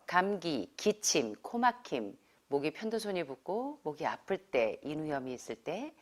감기, 기침, 코막힘, 목이 편도선이 붓고 목이 아플 때, 인후염이 있을 때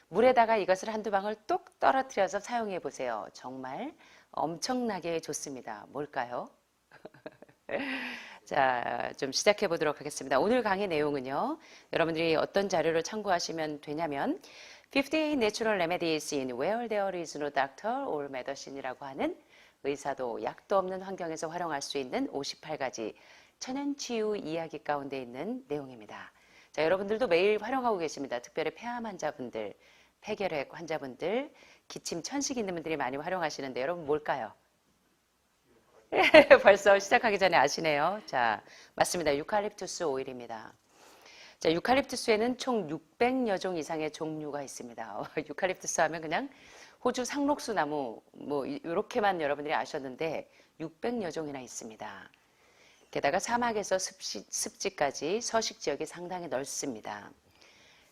물에다가 이것을 한두 방울 뚝 떨어뜨려서 사용해 보세요. 정말 엄청나게 좋습니다. 뭘까요? 자, 좀 시작해 보도록 하겠습니다. 오늘 강의 내용은요. 여러분들이 어떤 자료를 참고하시면 되냐면 50 Natural Remedies in Where There is no Doctor or Medicine이라고 하는 의사도 약도 없는 환경에서 활용할 수 있는 58가지 천연치유 이야기 가운데 있는 내용입니다. 자, 여러분들도 매일 활용하고 계십니다. 특별히 폐암 환자분들, 폐결핵 환자분들, 기침, 천식 있는 분들이 많이 활용하시는데 여러분 뭘까요? 벌써 시작하기 전에 아시네요. 자, 맞습니다. 유칼립투스 오일입니다. 자, 유칼립투스에는 총 600여 종 이상의 종류가 있습니다. 유칼립투스 하면 그냥 호주 상록수 나무 뭐 이렇게만 여러분들이 아셨는데 600여 종이나 있습니다. 게다가 사막에서 습지까지 서식 지역이 상당히 넓습니다.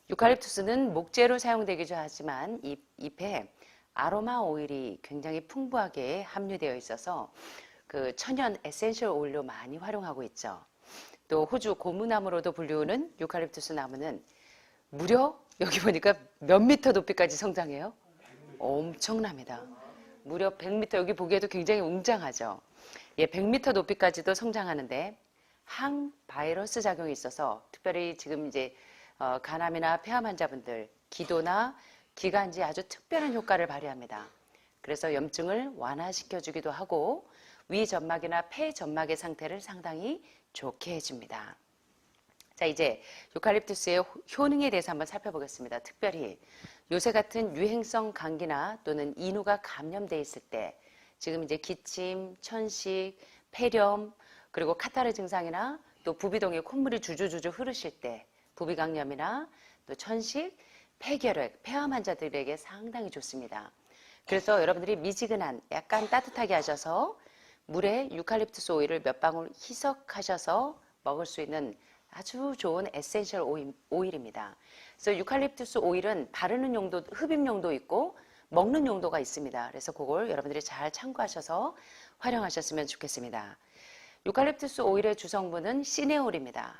유칼립투스는 목재로 사용되기도 하지만 잎에 아로마 오일이 굉장히 풍부하게 함유되어 있어서 그 천연 에센셜 오일로 많이 활용하고 있죠. 또 호주 고무나무로도 불리우는 유칼립투스 나무는 무려 여기 보니까 몇 미터 높이까지 성장해요? 엄청납니다. 무려 100m, 여기 보기에도 굉장히 웅장하죠. 예, 100m 높이까지도 성장하는데 항바이러스 작용이 있어서 특별히 지금 이제 간암이나 폐암 환자분들, 기도나 기관지에 아주 특별한 효과를 발휘합니다. 그래서 염증을 완화시켜주기도 하고 위 점막이나 폐 점막의 상태를 상당히 좋게 해줍니다. 자, 이제 유칼립투스의 효능에 대해서 한번 살펴보겠습니다. 특별히 요새 같은 유행성 감기나 또는 인후가 감염돼 있을 때 지금 이제 기침, 천식, 폐렴, 그리고 카타르 증상이나 또 부비동에 콧물이 주주주주 흐르실 때 부비강염이나 또 천식, 폐결핵, 폐암 환자들에게 상당히 좋습니다. 그래서 여러분들이 미지근한 약간 따뜻하게 하셔서 물에 유칼립투스 오일을 몇 방울 희석하셔서 먹을 수 있는 아주 좋은 에센셜 오일입니다. 그래서 유칼립투스 오일은 바르는 용도, 흡입 용도 있고 먹는 용도가 있습니다. 그래서 그걸 여러분들이 잘 참고하셔서 활용하셨으면 좋겠습니다. 유칼립투스 오일의 주성분은 시네올입니다.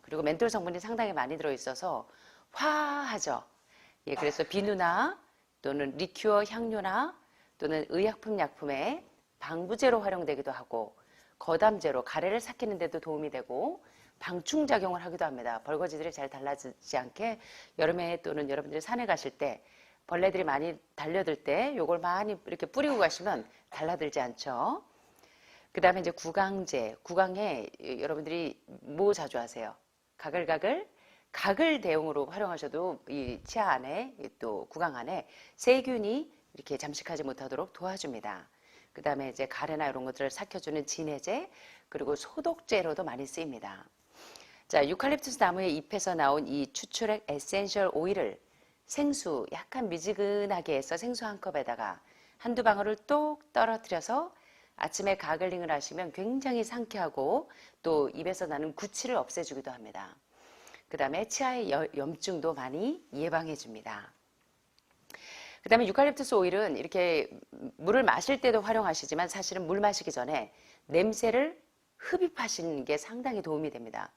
그리고 멘톨 성분이 상당히 많이 들어있어서 화하죠. 예, 그래서 비누나 또는 리큐어 향료나 또는 의약품 약품에 방부제로 활용되기도 하고 거담제로 가래를 삭히는 데도 도움이 되고 방충작용을 하기도 합니다. 벌거지들이 잘 달라지지 않게 여름에 또는 여러분들이 산에 가실 때 벌레들이 많이 달려들 때 이걸 많이 이렇게 뿌리고 가시면 달라들지 않죠. 그 다음에 이제 구강제, 구강에 여러분들이 뭐 자주 하세요? 가글가글? 가글 대용으로 활용하셔도 이 치아 안에 또 구강 안에 세균이 이렇게 잠식하지 못하도록 도와줍니다. 그 다음에 이제 가래나 이런 것들을 삭혀주는 진해제, 그리고 소독제로도 많이 쓰입니다. 자, 유칼립투스 나무의 잎에서 나온 이 추출액 에센셜 오일을 생수, 약간 미지근하게 해서 생수 한 컵에다가 한두 방울을 똑 떨어뜨려서 아침에 가글링을 하시면 굉장히 상쾌하고 또 입에서 나는 구취를 없애주기도 합니다. 그 다음에 치아의 염증도 많이 예방해 줍니다. 그 다음에 유칼립투스 오일은 이렇게 물을 마실 때도 활용하시지만 사실은 물 마시기 전에 냄새를 흡입하시는 게 상당히 도움이 됩니다.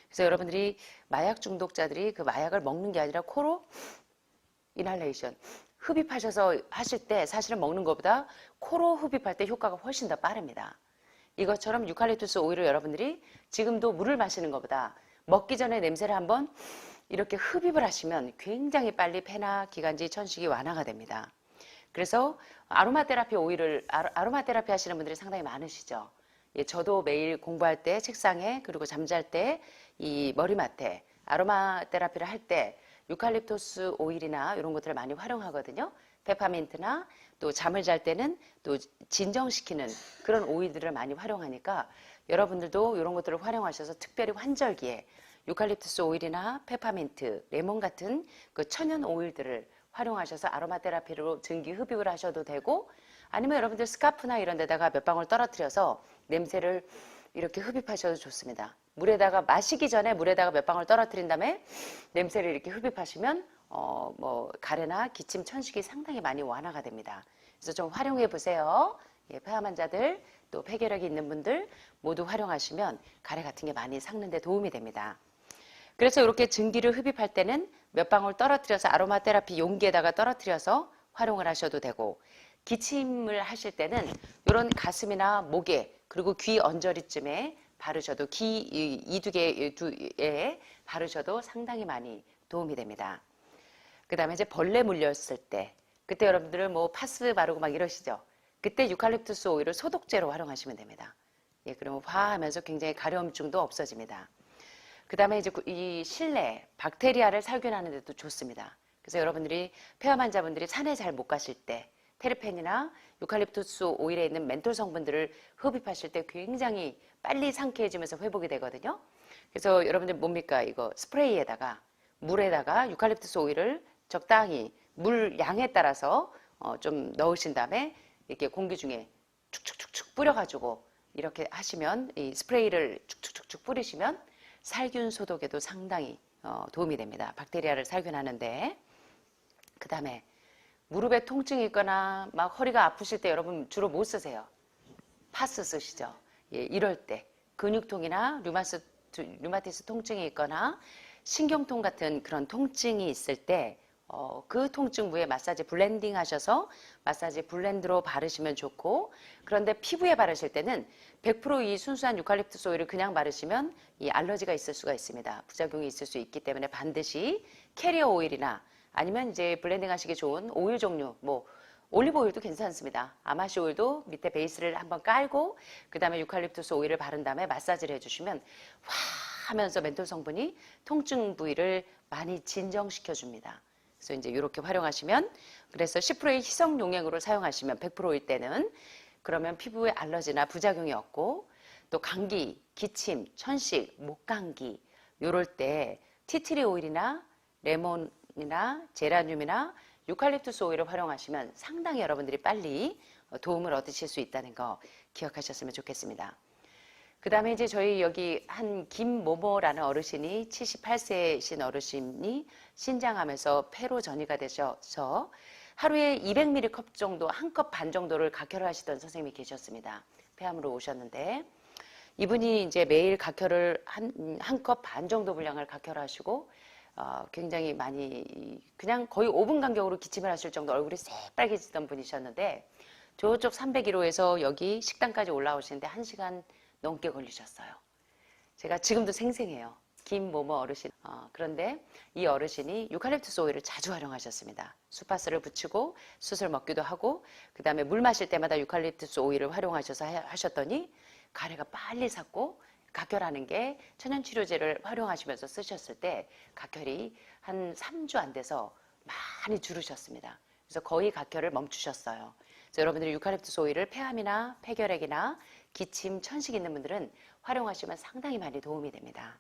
그래서 여러분들이 마약 중독자들이 그 마약을 먹는 게 아니라 코로 이날레이션 흡입하셔서 하실 때 사실은 먹는 것보다 코로 흡입할 때 효과가 훨씬 더 빠릅니다. 이것처럼 유칼립투스 오일을 여러분들이 지금도 물을 마시는 것보다 먹기 전에 냄새를 한번 이렇게 흡입을 하시면 굉장히 빨리 폐나 기관지, 천식이 완화가 됩니다. 그래서 아로마 테라피 오일을 아로마 테라피 하시는 분들이 상당히 많으시죠. 예, 저도 매일 공부할 때 책상에 그리고 잠잘 때 이 머리맡에 아로마 테라피를 할 때 유칼립투스 오일이나 이런 것들을 많이 활용하거든요. 페퍼민트나 또 잠을 잘 때는 또 진정시키는 그런 오일들을 많이 활용하니까 여러분들도 이런 것들을 활용하셔서 특별히 환절기에 유칼립투스 오일이나 페퍼민트, 레몬 같은 그 천연 오일들을 활용하셔서 아로마 테라피로 증기 흡입을 하셔도 되고 아니면 여러분들 스카프나 이런 데다가 몇 방울 떨어뜨려서 냄새를 이렇게 흡입하셔도 좋습니다. 물에다가 마시기 전에 물에다가 몇 방울 떨어뜨린 다음에 냄새를 이렇게 흡입하시면 뭐 가래나 기침, 천식이 상당히 많이 완화가 됩니다. 그래서 좀 활용해 보세요. 예, 폐암 환자들 또 폐결핵이 있는 분들 모두 활용하시면 가래 같은 게 많이 삭는 데 도움이 됩니다. 그래서 이렇게 증기를 흡입할 때는 몇 방울 떨어뜨려서 아로마 테라피 용기에다가 떨어뜨려서 활용을 하셔도 되고, 기침을 하실 때는 이런 가슴이나 목에 그리고 귀 언저리쯤에 바르셔도, 귀 이두개에 바르셔도 상당히 많이 도움이 됩니다. 그 다음에 이제 벌레 물렸을 때, 그때 여러분들 뭐 파스 바르고 막 이러시죠. 그때 유칼립투스 오일을 소독제로 활용하시면 됩니다. 예, 그러면 화하면서 굉장히 가려움증도 없어집니다. 그 다음에 이제 이 실내 박테리아를 살균하는 데도 좋습니다. 그래서 여러분들이 폐암 환자분들이 산에 잘 못 가실 때 테르펜이나 유칼립투스 오일에 있는 멘톨 성분들을 흡입하실 때 굉장히 빨리 상쾌해지면서 회복이 되거든요. 그래서 여러분들 뭡니까? 이거 스프레이에다가 물에다가 유칼립투스 오일을 적당히 물 양에 따라서 좀 넣으신 다음에 이렇게 공기 중에 축축축축 뿌려가지고 이렇게 하시면, 이 스프레이를 축축축축 뿌리시면 살균 소독에도 상당히 도움이 됩니다. 박테리아를 살균하는데. 그 다음에 무릎에 통증이 있거나 막 허리가 아프실 때 여러분 주로 뭐 쓰세요? 파스 쓰시죠. 예, 이럴 때 근육통이나 류마티스 통증이 있거나 신경통 같은 그런 통증이 있을 때 그 통증 부에 마사지 블렌딩 하셔서 마사지 블렌드로 바르시면 좋고, 그런데 피부에 바르실 때는 100% 이 순수한 유칼립투스 오일을 그냥 바르시면 이 알러지가 있을 수가 있습니다. 부작용이 있을 수 있기 때문에 반드시 캐리어 오일이나 아니면 이제 블렌딩 하시기 좋은 오일 종류, 뭐 올리브 오일도 괜찮습니다. 아마시 오일도 밑에 베이스를 한번 깔고 그 다음에 유칼립투스 오일을 바른 다음에 마사지를 해주시면 와 하면서 멘톨 성분이 통증 부위를 많이 진정시켜 줍니다. 그래서 이제 이렇게 활용하시면, 그래서 10%의 희석 용액으로 사용하시면 100%일 때는 그러면 피부에 알러지나 부작용이 없고, 또 감기, 기침, 천식, 목감기 요럴 때 티트리 오일이나 레몬이나 제라늄이나 유칼립투스 오일을 활용하시면 상당히 여러분들이 빨리 도움을 얻으실 수 있다는 거 기억하셨으면 좋겠습니다. 그 다음에 이제 저희 여기 한 김모모라는 어르신이 78세이신 어르신이 신장하면서 폐로 전이가 되셔서 하루에 200ml 컵 정도, 한 컵 반 정도를 각혈을 하시던 선생님이 계셨습니다. 폐암으로 오셨는데 이분이 이제 매일 각혈을 한 컵 반 정도 분량을 각혈하시고 굉장히 많이 그냥 거의 5분 간격으로 기침을 하실 정도 얼굴이 새빨개지던 분이셨는데 저쪽 301호에서 여기 식당까지 올라오시는데 1시간 넘게 걸리셨어요. 제가 지금도 생생해요. 김모모 어르신. 그런데 이 어르신이 유칼립투스 오일을 자주 활용하셨습니다. 수파스를 붙이고 숯을 먹기도 하고 그 다음에 물 마실 때마다 유칼립투스 오일을 활용하셔서 하셨더니 가래가 빨리 삭고 각혈하는 게 천연치료제를 활용하시면서 쓰셨을 때 각혈이 한 3주 안 돼서 많이 줄으셨습니다. 그래서 거의 각혈을 멈추셨어요. 그래서 여러분들이 유칼립투스 오일을 폐암이나 폐결핵이나 기침, 천식 있는 분들은 활용하시면 상당히 많이 도움이 됩니다.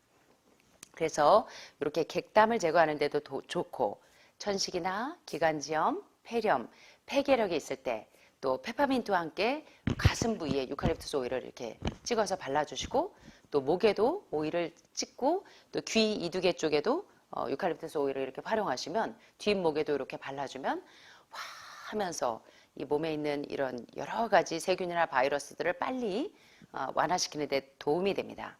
그래서 이렇게 객담을 제거하는 데도 좋고, 천식이나 기관지염, 폐렴, 폐결핵이 있을 때 또 페퍼민트와 함께 가슴 부위에 유칼립투스 오일을 이렇게 찍어서 발라주시고, 또 목에도 오일을 찍고 또 귀 이두개 쪽에도 유칼립투스 오일을 이렇게 활용하시면 뒷목에도 이렇게 발라주면 와 하면서 이 몸에 있는 이런 여러 가지 세균이나 바이러스들을 빨리 완화시키는 데 도움이 됩니다.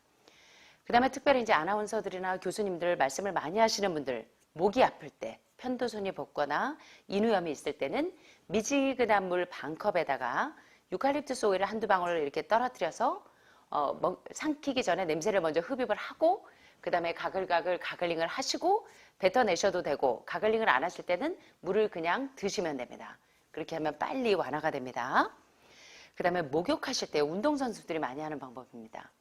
그 다음에 특별히 이제 아나운서들이나 교수님들 말씀을 많이 하시는 분들, 목이 아플 때, 편도선이 붓거나 인후염이 있을 때는 미지근한 물 반컵에다가 유칼립투스 오일을 한두 방울을 이렇게 떨어뜨려서 삼키기 전에 냄새를 먼저 흡입을 하고 그 다음에 가글가글 가글링을 하시고 뱉어내셔도 되고, 가글링을 안 하실 때는 물을 그냥 드시면 됩니다. 그렇게 하면 빨리 완화가 됩니다. 그 다음에 목욕하실 때 운동선수들이 많이 하는 방법입니다.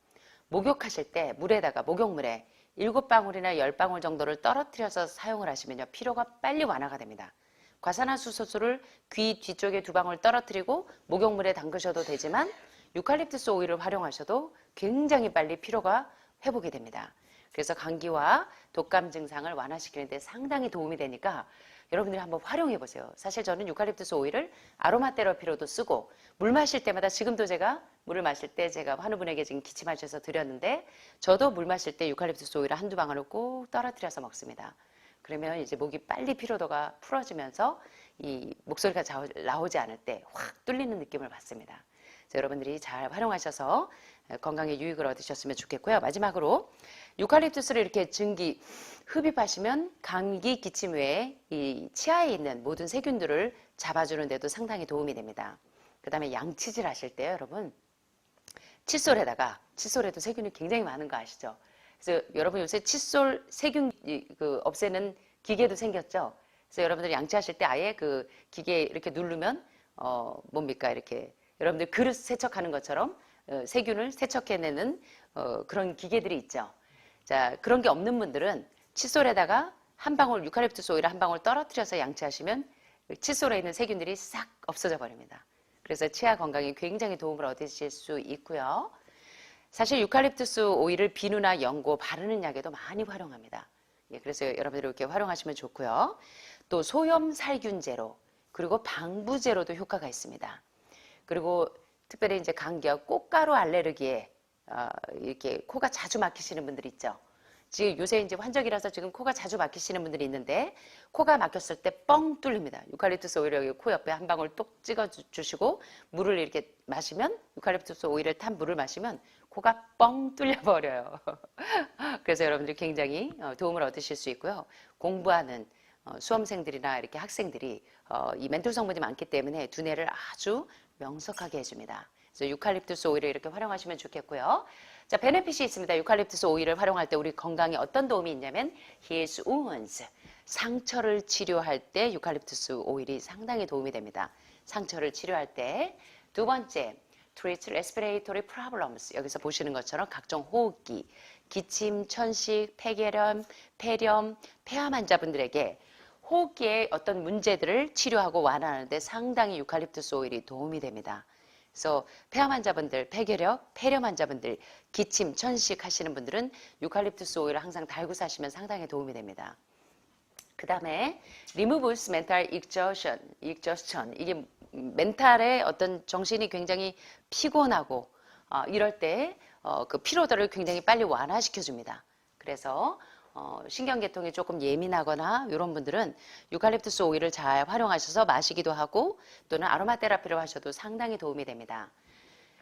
목욕하실 때 물에다가 목욕물에 7방울이나 10방울 정도를 떨어뜨려서 사용을 하시면요 피로가 빨리 완화가 됩니다. 과산화수소를 귀 뒤쪽에 2방울 떨어뜨리고 목욕물에 담그셔도 되지만 유칼립투스 오일을 활용하셔도 굉장히 빨리 피로가 회복이 됩니다. 그래서 감기와 독감 증상을 완화시키는 데 상당히 도움이 되니까 여러분들이 한번 활용해 보세요. 사실 저는 유칼립투스 오일을 아로마 테라피로도 쓰고, 물 마실 때마다, 지금도 제가 물을 마실 때 제가 환우분에게 지금 기침하셔서 드렸는데 저도 물 마실 때 유칼립투스 오일을 한두 방울을 꼭 떨어뜨려서 먹습니다. 그러면 이제 목이 빨리 피로도가 풀어지면서 이 목소리가 나오지 않을 때 확 뚫리는 느낌을 받습니다. 그래서 여러분들이 잘 활용하셔서 건강에 유익을 얻으셨으면 좋겠고요. 마지막으로 유칼립투스를 이렇게 증기 흡입하시면 감기, 기침 외에 이 치아에 있는 모든 세균들을 잡아주는 데도 상당히 도움이 됩니다. 그 다음에 양치질 하실 때요, 여러분. 칫솔에도 세균이 굉장히 많은 거 아시죠? 그래서 여러분 요새 칫솔 세균 없애는 기계도 생겼죠? 그래서 여러분들이 양치하실 때 아예 그 기계 이렇게 누르면 뭡니까? 이렇게 여러분들 그릇 세척하는 것처럼 세균을 세척해내는 그런 기계들이 있죠. 자, 그런 게 없는 분들은 칫솔에다가 한 방울 유칼립투스 오일 한 방울 떨어뜨려서 양치하시면 칫솔에 있는 세균들이 싹 없어져 버립니다. 그래서 치아 건강에 굉장히 도움을 얻으실 수 있고요. 사실 유칼립투스 오일을 비누나 연고 바르는 약에도 많이 활용합니다. 예, 그래서 여러분들 이렇게 활용하시면 좋고요. 또 소염 살균제로 그리고 방부제로도 효과가 있습니다. 그리고 특별히 이제 감기와 꽃가루 알레르기에 이렇게 코가 자주 막히시는 분들 있죠. 지금 요새 이제 환절기라서 지금 코가 자주 막히시는 분들이 있는데 코가 막혔을 때 뻥 뚫립니다. 유칼립투스 오일을 여기 코 옆에 한 방울 똑 찍어 주시고 물을 이렇게 마시면 유칼립투스 오일을 탄 물을 마시면 코가 뻥 뚫려 버려요. 그래서 여러분들이 굉장히 도움을 얻으실 수 있고요. 공부하는 수험생들이나 이렇게 학생들이 이 멘톨 성분이 많기 때문에 두뇌를 아주 명석하게 해줍니다. 그래서 유칼립투스 오일을 이렇게 활용하시면 좋겠고요. 자, 베네핏이 있습니다. 유칼립투스 오일을 활용할 때 우리 건강에 어떤 도움이 있냐면 heals wounds, 상처를 치료할 때 유칼립투스 오일이 상당히 도움이 됩니다. 상처를 치료할 때. 두 번째, treats respiratory problems. 여기서 보시는 것처럼 각종 호흡기, 기침, 천식, 폐결염, 폐렴, 폐암 환자분들에게 호흡기의 어떤 문제들을 치료하고 완화하는 데 상당히 유칼립투스 오일이 도움이 됩니다. 그래서 폐암 환자분들, 폐결핵, 폐렴 환자분들, 기침, 천식 하시는 분들은 유칼립투스 오일을 항상 달고 사시면 상당히 도움이 됩니다. 그 다음에 removes mental exhaustion. 이게 멘탈의 어떤 정신이 굉장히 피곤하고 이럴 때 그 피로도를 굉장히 빨리 완화시켜 줍니다. 그래서 신경계통이 조금 예민하거나 이런 분들은 유칼립투스 오일을 잘 활용하셔서 마시기도 하고 또는 아로마 테라피를 하셔도 상당히 도움이 됩니다.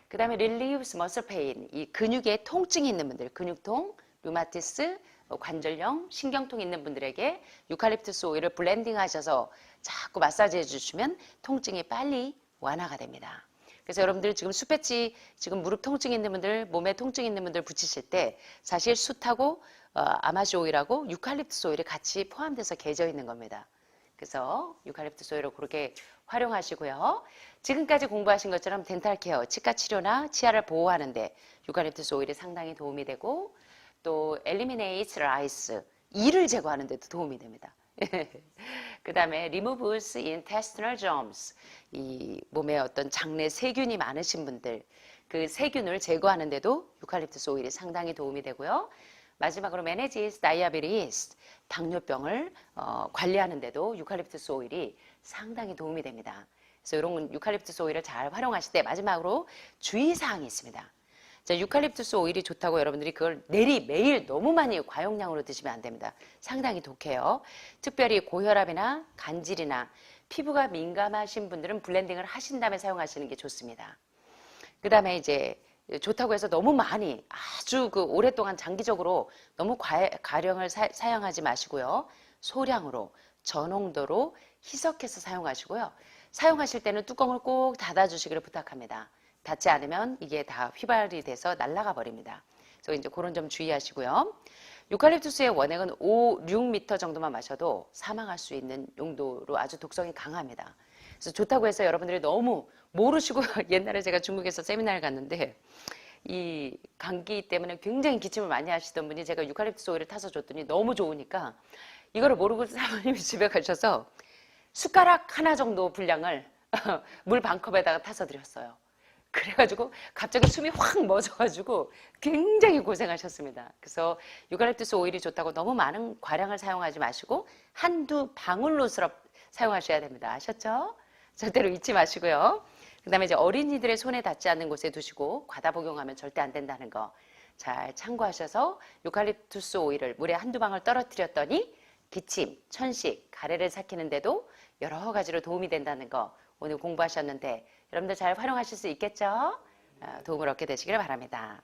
그 다음에 relieves muscle pain, 이 근육에 통증이 있는 분들, 근육통, 류마티스, 관절염, 신경통 있는 분들에게 유칼립투스 오일을 블렌딩 하셔서 자꾸 마사지 해주시면 통증이 빨리 완화가 됩니다. 그래서 여러분들 지금 수패치, 지금 무릎 통증 있는 분들, 몸에 통증 있는 분들 붙이실 때 사실 숯하고 아마시 오일하고 유칼립투스 오일이 같이 포함돼서 개져 있는 겁니다. 그래서 유칼립투스 오일을 그렇게 활용하시고요. 지금까지 공부하신 것처럼 덴탈 케어, 치과 치료나 치아를 보호하는데 유칼립투스 오일이 상당히 도움이 되고 또 eliminates lice, 이를 제거하는 데도 도움이 됩니다. 그 다음에 removes intestinal germs, 이 몸에 어떤 장내 세균이 많으신 분들, 그 세균을 제거하는 데도 유칼립투스 오일이 상당히 도움이 되고요. 마지막으로 manages diabetes, 당뇨병을 관리하는 데도 유칼립투스 오일이 상당히 도움이 됩니다. 그래서 이런 유칼립투스 오일을 잘 활용하실 때 마지막으로 주의사항이 있습니다. 자, 유칼립투스 오일이 좋다고 여러분들이 그걸 매일 너무 많이 과용량으로 드시면 안 됩니다. 상당히 독해요. 특별히 고혈압이나 간질이나 피부가 민감하신 분들은 블렌딩을 하신 다음에 사용하시는 게 좋습니다. 그 다음에 이제 좋다고 해서 너무 많이 아주 그 오랫동안 장기적으로 너무 과량을 사용하지 마시고요. 소량으로 저농도로 희석해서 사용하시고요. 사용하실 때는 뚜껑을 꼭 닫아주시기를 부탁합니다. 닿지 않으면 이게 다 휘발이 돼서 날아가 버립니다. 그래서 이제 그런 점 주의하시고요. 유칼립투스의 원액은 6m 정도만 마셔도 사망할 수 있는 용도로 아주 독성이 강합니다. 그래서 좋다고 해서 여러분들이 너무 모르시고 옛날에 제가 중국에서 세미나를 갔는데 이 감기 때문에 굉장히 기침을 많이 하시던 분이 제가 유칼립투스 오일을 타서 줬더니 너무 좋으니까 이거를 모르고 사모님이 집에 가셔서 숟가락 하나 정도 분량을 물 반 컵에다가 타서 드렸어요. 그래가지고 갑자기 숨이 확 멎어가지고 굉장히 고생하셨습니다. 그래서 유칼립투스 오일이 좋다고 너무 많은 과량을 사용하지 마시고 한두 방울로스럽 사용하셔야 됩니다. 아셨죠? 절대로 잊지 마시고요. 그 다음에 이제 어린이들의 손에 닿지 않는 곳에 두시고 과다 복용하면 절대 안 된다는 거 잘 참고하셔서 유칼립투스 오일을 물에 한두 방울 떨어뜨렸더니 기침, 천식, 가래를 삭히는데도 여러 가지로 도움이 된다는 거 오늘 공부하셨는데 여러분들 잘 활용하실 수 있겠죠? 도움을 얻게 되시길 바랍니다.